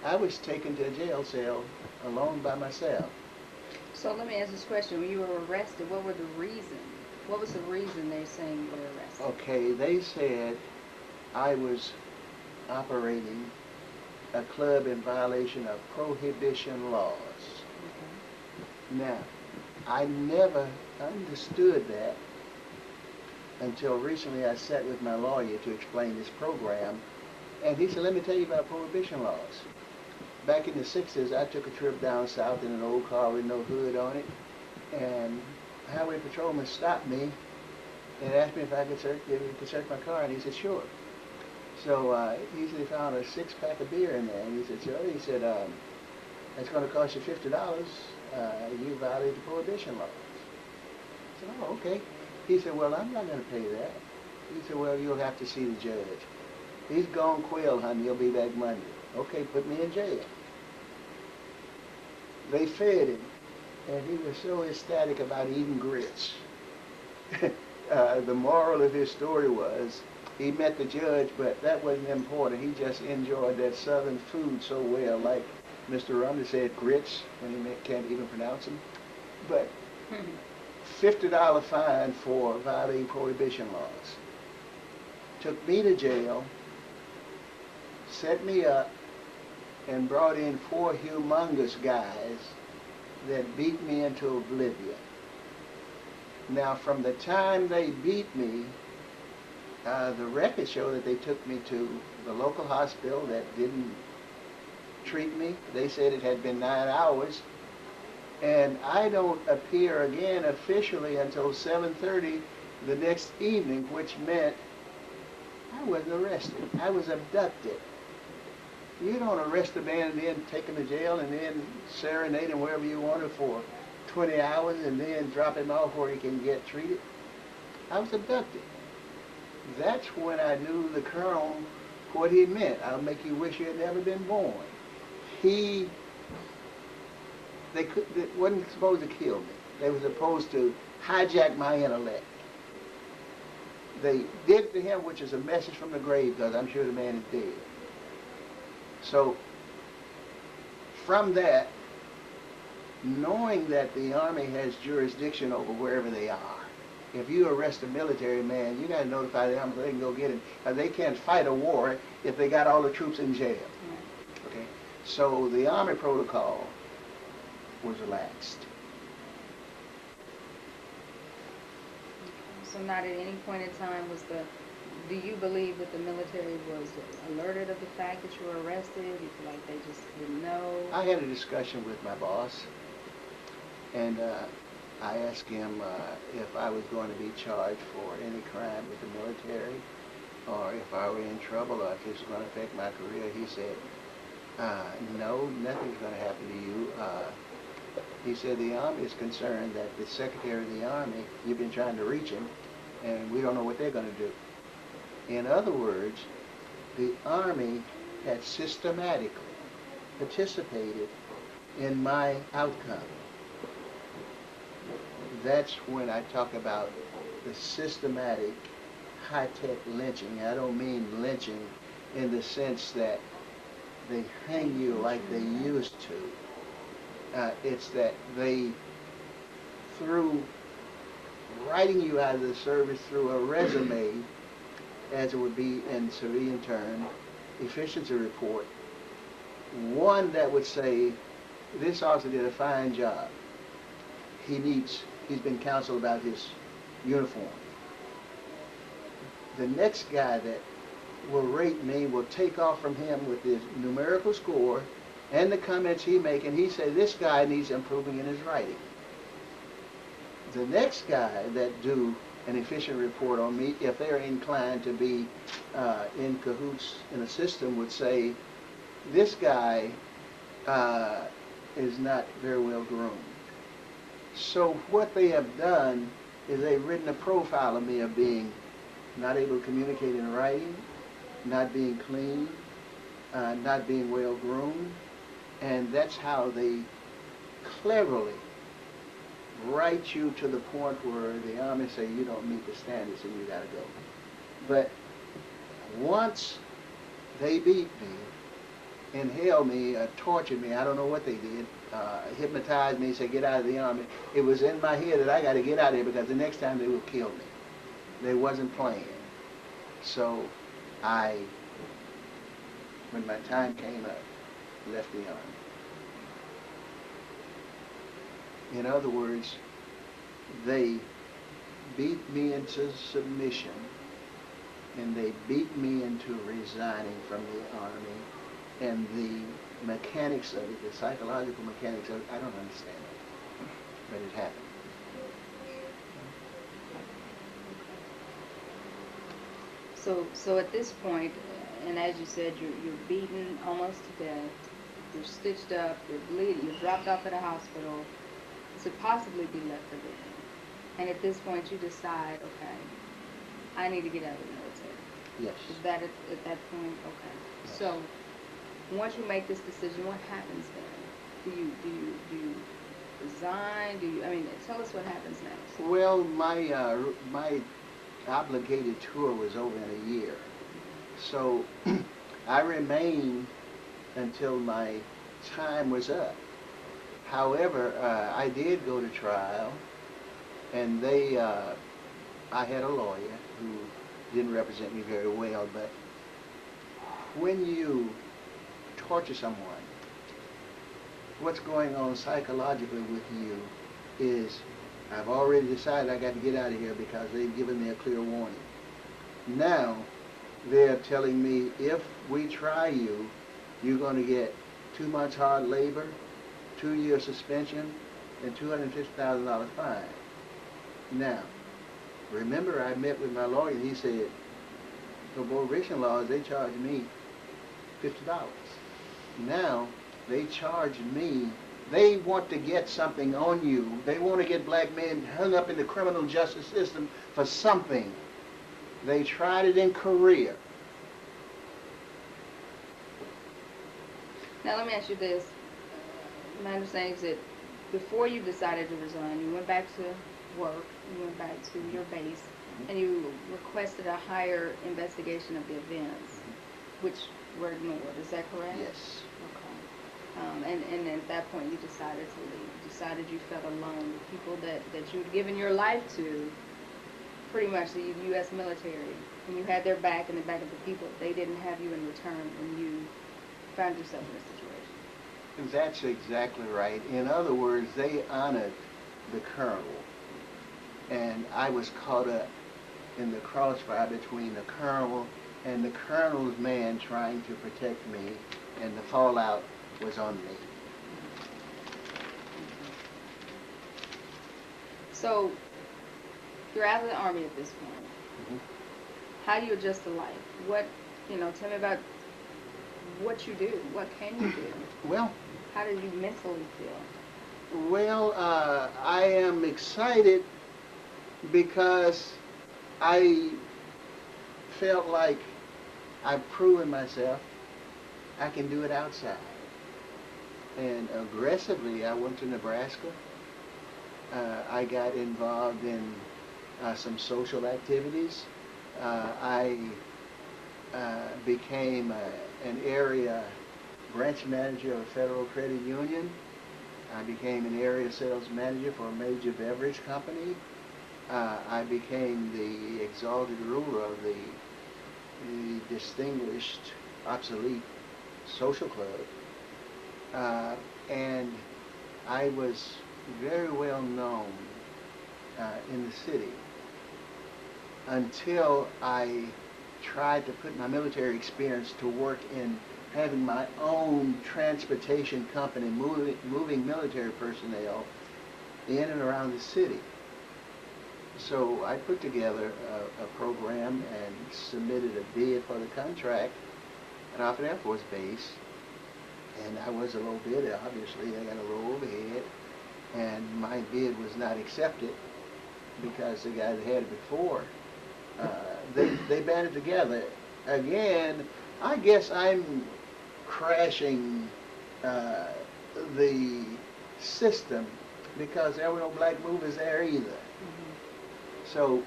I was taken to a jail cell alone by myself. So let me ask this question. When you were arrested, what were the reason? What was the reason they're saying you were arrested? Okay, they said I was operating a club in violation of prohibition laws. Okay. Now, I never understood that until recently. I sat with my lawyer to explain this program, and he said, let me tell you about prohibition laws. Back in the 60s, I took a trip down south in an old car with no hood on it, and a highway patrolman stopped me and asked me if I could search my car, and he said, sure. So he said he found a six-pack of beer in there, and he said, sure. He said, it's going to cost you $50. You violated the prohibition laws. I said, oh, okay. He said, well, I'm not going to pay that. He said, well, you'll have to see the judge. He's gone quail hunting. He'll be back Monday. Okay, put me in jail. They fed him, and he was so ecstatic about eating grits. The moral of his story was he met the judge, but that wasn't important. He just enjoyed that southern food so well, like Mr. Rumley said, grits, when he can't even pronounce them. But $50 fine for violating prohibition laws. Took me to jail, set me up, and brought in four humongous guys that beat me into oblivion. Now, from the time they beat me, the records show that they took me to the local hospital that didn't treat me. They said it had been 9 hours, and I don't appear again officially until 7:30 the next evening, which meant I wasn't arrested. I was abducted. You don't arrest a man and then take him to jail and then serenade him wherever you want him for 20 hours and then drop him off where he can get treated. I was abducted. That's when I knew the colonel, what he meant. I'll make you wish you had never been born. He, they wasn't supposed to kill me. They were supposed to hijack my intellect. They did it to him, which is a message from the grave, because I'm sure the man is dead. So, from that, knowing that the Army has jurisdiction over wherever they are, if you arrest a military man, you got to notify them so they can go get him. They can't fight a war if they got all the troops in jail. Okay, so the Army protocol was relaxed. So not at any point in time do you believe that the military was alerted of the fact that you were arrested? You feel like they just didn't know? I had a discussion with my boss, and I asked him if I was going to be charged for any crime with the military, or if I were in trouble, or if this was going to affect my career. He said, no, nothing's going to happen to you. He said the Army is concerned that the Secretary of the Army, you've been trying to reach him, and we don't know what they're going to do. In other words, the Army had systematically participated in my outcome. That's when I talk about the systematic high-tech lynching. I don't mean lynching in the sense that they hang you like they used to. It's that they, through writing you out of the service through a resume, as it would be in civilian term, efficiency report, one that would say, this officer did a fine job. He's been counseled about his uniform. The next guy that will rate me will take off from him with his numerical score and the comments he make, and he say this guy needs improving in his writing. The next guy that do an efficient report on me, if they're inclined to be in cahoots in a system, would say this guy is not very well groomed. So what they have done is they've written a profile of me of being not able to communicate in writing, not being clean, not being well groomed, and that's how they cleverly write you to the point where the Army say you don't meet the standards and you gotta go. But once they beat me, inhaled me, tortured me. I don't know what they did. Hypnotized me, said, get out of the Army. It was in my head that I got to get out of here because the next time they will kill me. They wasn't playing. So I, when my time came up, left the Army. In other words, they beat me into submission, and they beat me into resigning from the Army. And the mechanics of it, the psychological mechanics of it, I don't understand it, but it happened. So at this point, and as you said, you're beaten almost to death. You're stitched up. You're bleeding. You're dropped off at a hospital to possibly be left for dead. And at this point, you decide, okay, I need to get out of the military. Yes. Is that at that point? Okay. Yes. So once you make this decision, what happens then? Do you resign? Tell us what happens next. Well, my obligated tour was over in a year, so I remained until my time was up. However, I did go to trial, and I had a lawyer who didn't represent me very well, but when you torture someone, what's going on psychologically with you is, I've already decided I got to get out of here because they've given me a clear warning. Now, they're telling me if we try you, you're going to get 2 months hard labor, 2-year suspension, and $250,000 fine. Now, remember I met with my lawyer, he said, for probation laws, they charged me $50. Now, they charge me, they want to get something on you. They want to get black men hung up in the criminal justice system for something. They tried it in Korea. Now let me ask you this. My understanding is that before you decided to resign, you went back to work, you went back to your base, and you requested a higher investigation of the events, which were ignored. Is that correct? Yes. Okay. And at that point, you decided to leave. You decided you felt alone. The people that you'd given your life to, pretty much the U.S. military, and you had their back and the back of the people, they didn't have you in return when you found yourself in a situation. That's exactly right. In other words, they honored the colonel, and I was caught up in the crossfire between the colonel and the colonel's man trying to protect me, and the fallout was on me. So, you're out of the Army at this point. Mm-hmm. How do you adjust to life? Tell me about what you do. What can you do? Well, how did you mentally feel? Well, I am excited because I felt like I've proven myself. I can do it outside. And aggressively, I went to Nebraska. I got involved in some social activities. I became an area branch manager of a federal credit union. I became an area sales manager for a major beverage company. I became the exalted ruler of the distinguished obsolete social club. And I was very well known in the city until I tried to put my military experience to work in having my own transportation company, moving military personnel in and around the city. So I put together a program and submitted a bid for the contract at Offutt Air Force Base. And I was a low bidder, obviously. I got a low overhead. And my bid was not accepted because the guy that had it before, they banded together. Again, I guess I'm crashing the system because there were no black movers there either. Mm-hmm. So